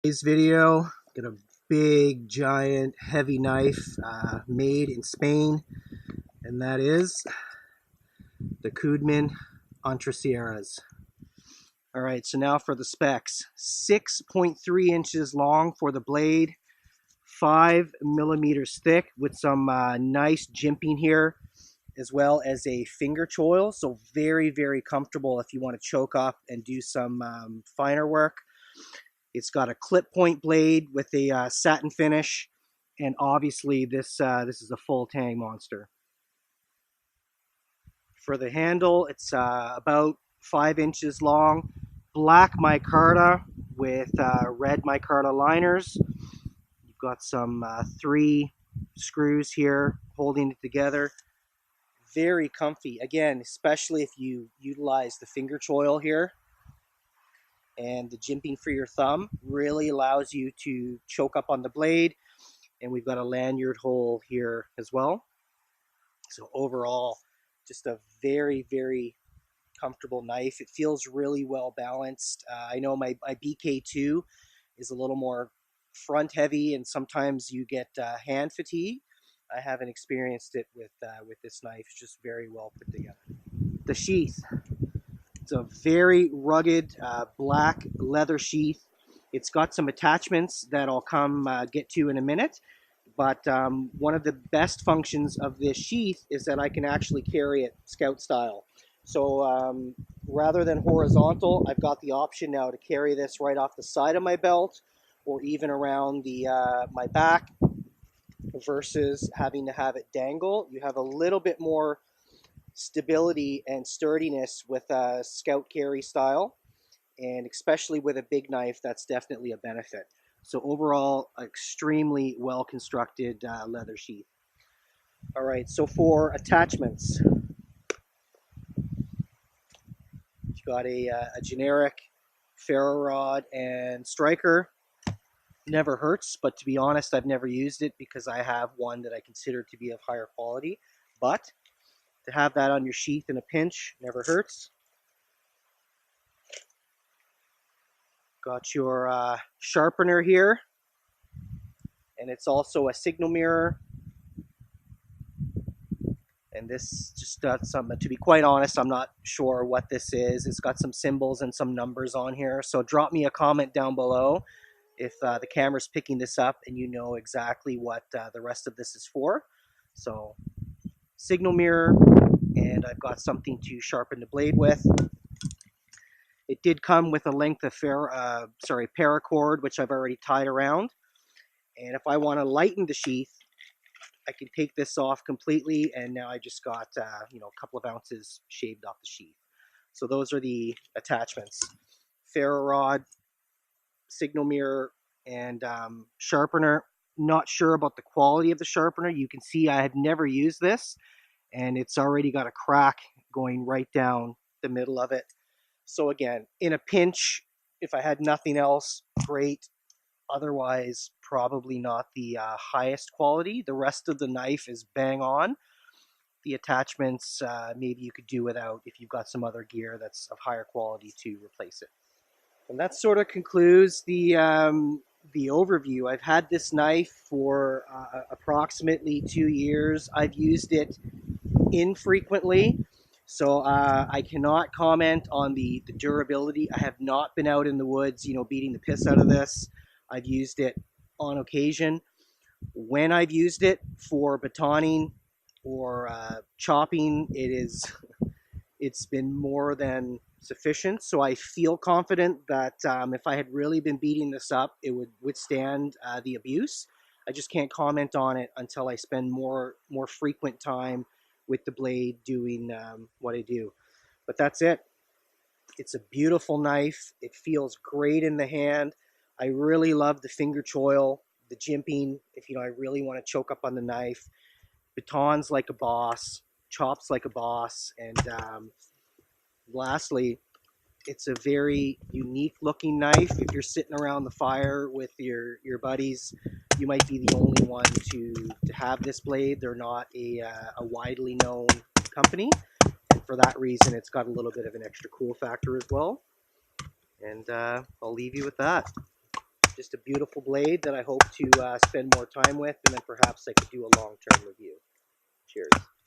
Today's video, got a big, giant, heavy knife made in Spain, and that is the Cudeman Entresierras. All right, so now for the specs. 6.3 inches long for the blade, 5 millimeters thick with some nice jimping here, as well as a finger choil. So very, very comfortable if you want to choke up and do some finer work. It's got a clip point blade with a satin finish, and obviously this is a full tang monster. For the handle, it's about 5 inches long, black micarta with red micarta liners. You've got some 3 screws here holding it together. Very comfy, again, especially if you utilize the finger choil here. And the jimping for your thumb really allows you to choke up on the blade. And we've got a lanyard hole here as well. So overall, just a very, very comfortable knife. It feels really well balanced. I know my BK2 is a little more front heavy, and sometimes you get hand fatigue. I haven't experienced it with this knife. It's just very well put together. The sheath. It's a very rugged black leather sheath. It's got some attachments that I'll come get to in a minute. But one of the best functions of this sheath is that I can actually carry it scout style. So rather than horizontal, I've got the option now to carry this right off the side of my belt or even around the my back versus having to have it dangle. You have a little bit more stability and sturdiness with a scout carry style, and especially with a big knife, that's definitely a benefit. So overall, extremely well constructed leather sheath. All right, so for attachments, you've got a generic ferro rod and striker. Never hurts, but to be honest, I've never used it because I have one that I consider to be of higher quality. But to have that on your sheath in a pinch never hurts. Got your sharpener here, and it's also a signal mirror. And this just got some, to be quite honest, I'm not sure what this is. It's got some symbols and some numbers on here. So drop me a comment down below if the camera's picking this up and you know exactly what the rest of this is for. So signal mirror, and I've got something to sharpen the blade with. It did come with a length of paracord, which I've already tied around. And if I want to lighten the sheath, I can take this off completely, and now I just got a couple of ounces shaved off the sheath. So those are the attachments: ferro rod, signal mirror, and sharpener. Not sure about the quality of the sharpener. You can see I had never used this, and it's already got a crack going right down the middle of it. So again, in a pinch, if I had nothing else, great. Otherwise, probably not the highest quality. The rest of the knife is bang on. The attachments, maybe you could do without if you've got some other gear that's of higher quality to replace it. And that sort of concludes the overview. I've had this knife for approximately 2 years. I've used it infrequently, so I cannot comment on the durability. I have not been out in the woods, beating the piss out of this. I've used it on occasion. When I've used it for batoning or chopping, it's been more than sufficient. So I feel confident that if I had really been beating this up, it would withstand the abuse. I just can't comment on it until I spend more frequent time with the blade doing what I do. But that's it. It's a beautiful knife. It feels great in the hand. I really love the finger choil, the jimping, if I really want to choke up on the knife. Batons like a boss, chops like a boss, and lastly, it's a very unique looking knife. If you're sitting around the fire with your buddies, you might be the only one to have this blade. They're not a widely known company, and for that reason, it's got a little bit of an extra cool factor as well. And I'll leave you with that. Just a beautiful blade that I hope to spend more time with, and then perhaps I could do a long-term review. Cheers.